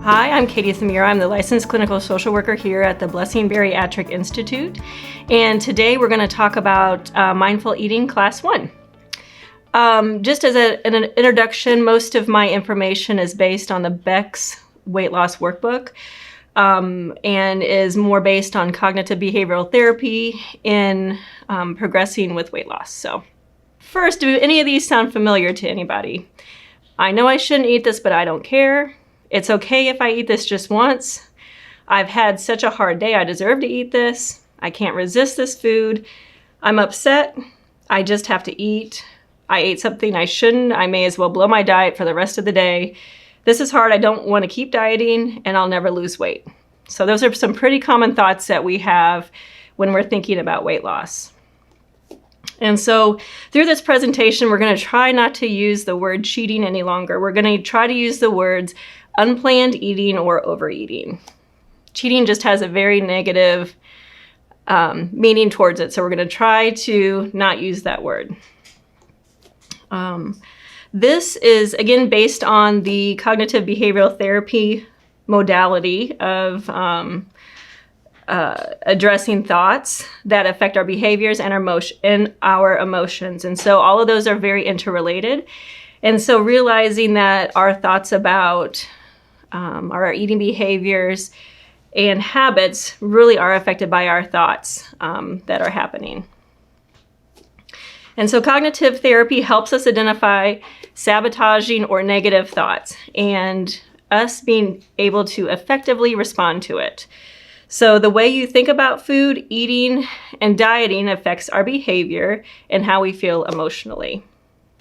Hi, I'm Katie Thamira. I'm the licensed clinical social worker here at the Blessing Bariatric Institute. And today we're going to talk about mindful eating class 1. Just as an introduction, most of my information is based on the Beck's weight loss workbook and is more based on cognitive behavioral therapy in progressing with weight loss. So first, do any of these sound familiar to anybody? I know I shouldn't eat this, but I don't care. It's okay if I eat this just once. I've had such a hard day, I deserve to eat this. I can't resist this food. I'm upset. I just have to eat. I ate something I shouldn't. I may as well blow my diet for the rest of the day. This is hard. I don't want to keep dieting, and I'll never lose weight. So those are some pretty common thoughts that we have when we're thinking about weight loss. And so through this presentation, we're going to try not to use the word cheating any longer. We're going to try to use the words unplanned eating or overeating. Cheating just has a very negative meaning towards it, so we're going to try to not use that word. This is, again, based on the cognitive behavioral therapy modality of addressing thoughts that affect our behaviors and our emotions. And so all of those are very interrelated. And so realizing that our thoughts about our eating behaviors and habits really are affected by our thoughts that are happening. And so cognitive therapy helps us identify sabotaging or negative thoughts and us being able to effectively respond to it. So the way you think about food, eating, and dieting affects our behavior and how we feel emotionally.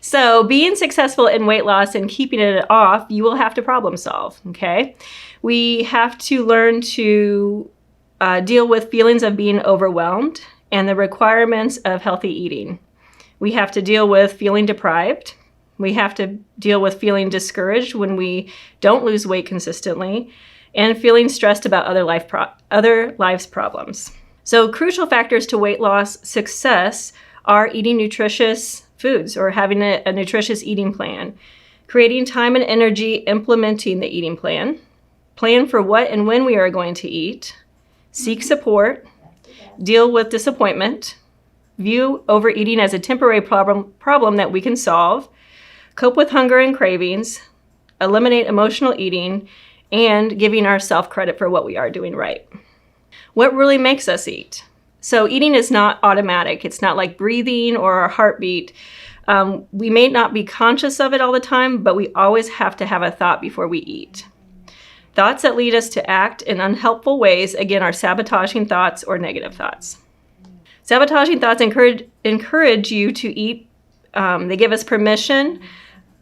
So being successful in weight loss and keeping it off, you will have to problem solve, okay? We have to learn to deal with feelings of being overwhelmed and the requirements of healthy eating. We have to deal with feeling deprived. We have to deal with feeling discouraged when we don't lose weight consistently, and feeling stressed about other life's problems. So crucial factors to weight loss success are eating nutritious foods or having a nutritious eating plan, creating time and energy implementing the eating plan, plan for what and when we are going to eat, seek support, deal with disappointment, view overeating as a temporary problem that we can solve, cope with hunger and cravings, eliminate emotional eating, and giving ourselves credit for what we are doing right. What really makes us eat? So eating is not automatic. It's not like breathing or our heartbeat. We may not be conscious of it all the time, but we always have to have a thought before we eat. Thoughts that lead us to act in unhelpful ways, again, are sabotaging thoughts or negative thoughts. Sabotaging thoughts encourage you to eat. They give us permission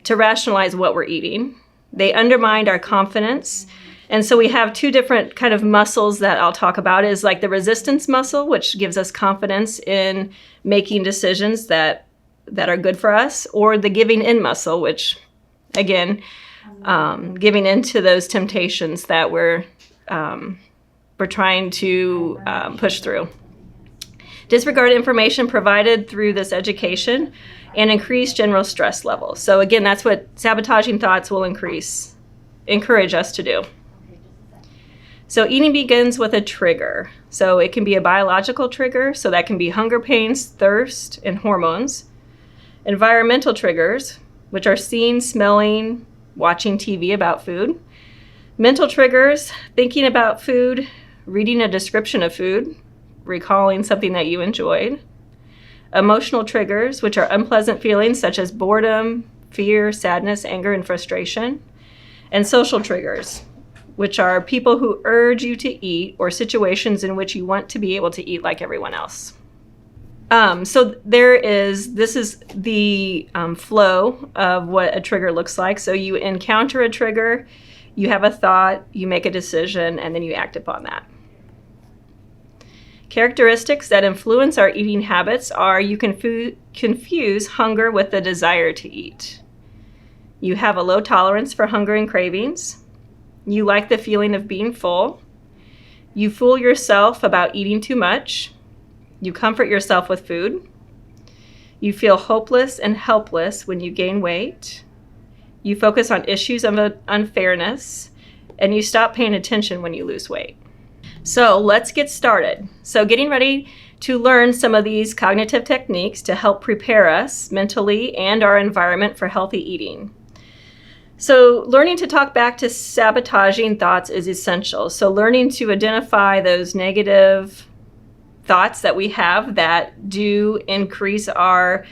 to rationalize what we're eating. They undermine our confidence. And so we have two different kind of muscles that I'll talk about, is like the resistance muscle, which gives us confidence in making decisions that are good for us, or the giving in muscle, which, again, giving into those temptations that we're trying to push through. Disregard information provided through this education and increase general stress levels. So again, that's what sabotaging thoughts will encourage us to do. So eating begins with a trigger. So it can be a biological trigger, so that can be hunger pains, thirst, and hormones. Environmental triggers, which are seeing, smelling, watching TV about food. Mental triggers, thinking about food, reading a description of food, recalling something that you enjoyed. Emotional triggers, which are unpleasant feelings such as boredom, fear, sadness, anger, and frustration. And social triggers, which are people who urge you to eat or situations in which you want to be able to eat like everyone else. So this is the flow of what a trigger looks like. So you encounter a trigger, you have a thought, you make a decision, and then you act upon that. Characteristics that influence our eating habits are you confuse hunger with the desire to eat. You have a low tolerance for hunger and cravings. You like the feeling of being full. You fool yourself about eating too much. You comfort yourself with food. You feel hopeless and helpless when you gain weight. You focus on issues of unfairness and you stop paying attention when you lose weight. So let's get started. So getting ready to learn some of these cognitive techniques to help prepare us mentally and our environment for healthy eating. So learning to talk back to sabotaging thoughts is essential. So learning to identify those negative thoughts that we have that do increase our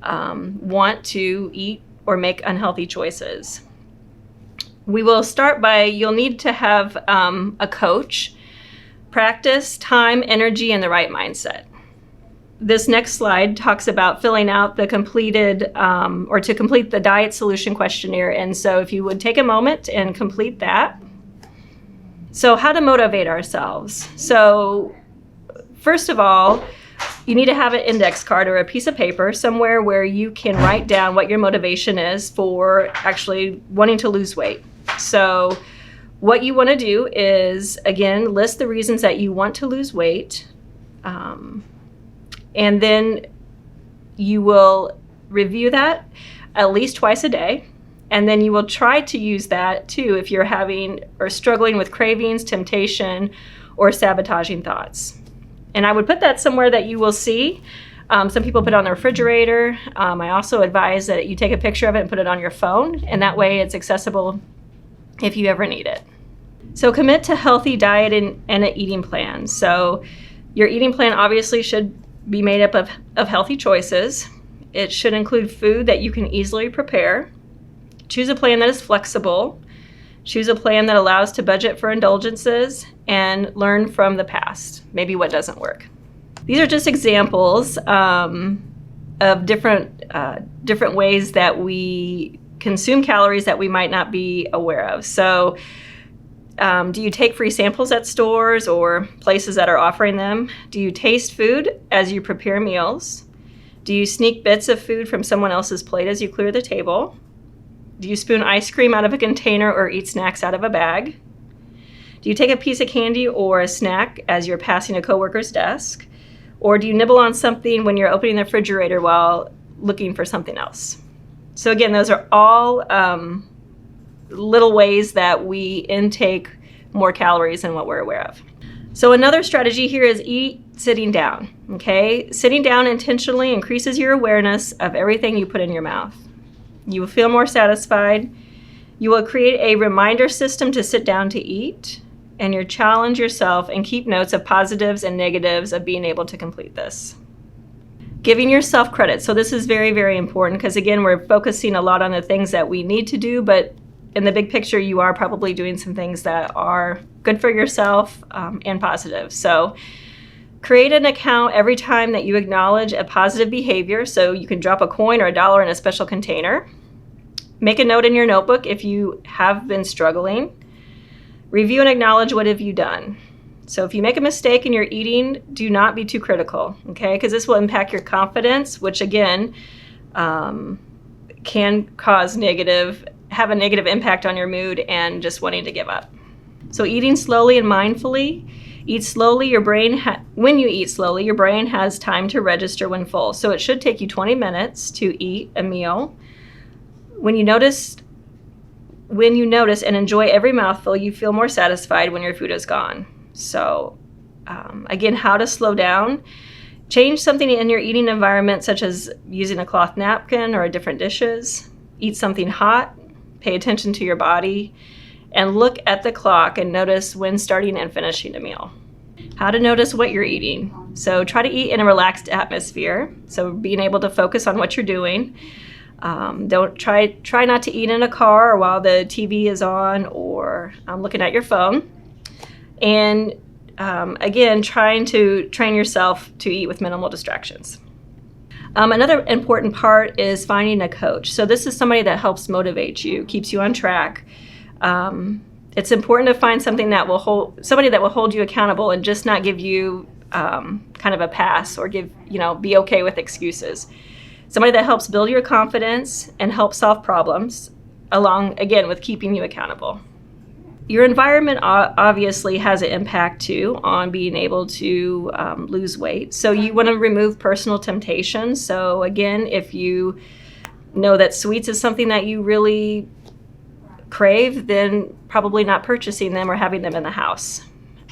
want to eat or make unhealthy choices. We will start by, you'll need to have a coach, practice, time, energy, and the right mindset. This next slide talks about filling out the completed, or to complete the diet solution questionnaire. And so if you would take a moment and complete that. So how to motivate ourselves. So first of all, you need to have an index card or a piece of paper somewhere where you can write down what your motivation is for actually wanting to lose weight. So what you want to do is, again, list the reasons that you want to lose weight. And then you will review that at least twice a day. And then you will try to use that too if you're having or struggling with cravings, temptation, or sabotaging thoughts. And I would put that somewhere that you will see. Some people put it on the refrigerator. I also advise that you take a picture of it and put it on your phone. And that way it's accessible if you ever need it. So commit to healthy diet and an eating plan. So your eating plan obviously should be made up of healthy choices. It should include food that you can easily prepare. Choose a plan that is flexible. Choose a plan that allows to budget for indulgences and learn from the past, maybe what doesn't work. These are just examples of different ways that we consume calories that we might not be aware of. So do you take free samples at stores or places that are offering them? Do you taste food as you prepare meals? Do you sneak bits of food from someone else's plate as you clear the table? Do you spoon ice cream out of a container or eat snacks out of a bag? Do you take a piece of candy or a snack as you're passing a coworker's desk? Or do you nibble on something when you're opening the refrigerator while looking for something else? So again, those are all little ways that we intake more calories than what we're aware of. So another strategy here is eat sitting down, okay? Sitting down intentionally increases your awareness of everything you put in your mouth. You will feel more satisfied. You will create a reminder system to sit down to eat, and you challenge yourself and keep notes of positives and negatives of being able to complete this. Giving yourself credit. So this is very, very important because again, we're focusing a lot on the things that we need to do, but in the big picture, you are probably doing some things that are good for yourself and positive. So create an account every time that you acknowledge a positive behavior. So you can drop a coin or a dollar in a special container. Make a note in your notebook if you have been struggling. Review and acknowledge what have you done. So if you make a mistake in your eating, do not be too critical, okay? Because this will impact your confidence, which again, can have a negative impact on your mood and just wanting to give up. So eating slowly and mindfully. Eat slowly. When you eat slowly, your brain has time to register when full. So it should take you 20 minutes to eat a meal. When you notice and enjoy every mouthful, you feel more satisfied when your food is gone. So again, how to slow down. Change something in your eating environment, such as using a cloth napkin or different dishes. Eat something hot. Pay attention to your body. And look at the clock and notice when starting and finishing a meal. How to notice what you're eating. So try to eat in a relaxed atmosphere. So being able to focus on what you're doing. Don't try not to eat in a car or while the TV is on or looking at your phone. And again, trying to train yourself to eat with minimal distractions. Another important part is finding a coach. So this is somebody that helps motivate you, keeps you on track. It's important to find somebody that will hold you accountable and just not give you kind of a pass or be okay with excuses. Somebody that helps build your confidence and help solve problems, along again with keeping you accountable. Your environment obviously has an impact too on being able to lose weight. So you want to remove personal temptations. So again, if you know that sweets is something that you really crave, then probably not purchasing them or having them in the house.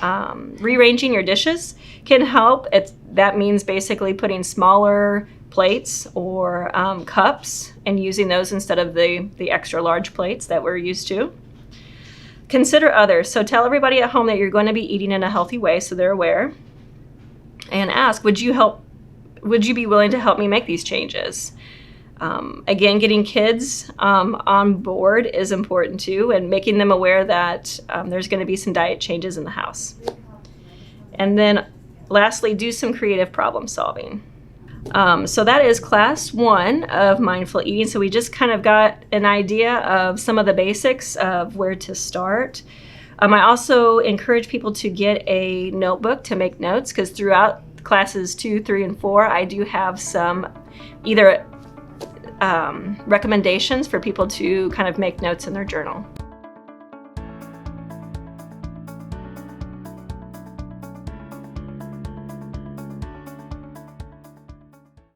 Rearranging your dishes can help. That means basically putting smaller plates or cups and using those instead of the extra large plates that we're used to. Consider others. So tell everybody at home that you're going to be eating in a healthy way so they're aware. And ask, would you be willing to help me make these changes? Again, getting kids on board is important too, and making them aware that there's going to be some diet changes in the house. And then lastly, do some creative problem solving. So that is class 1 of mindful eating. So we just kind of got an idea of some of the basics of where to start. I also encourage people to get a notebook to make notes, because throughout classes 2, 3, and 4, I do have some either recommendations for people to kind of make notes in their journal.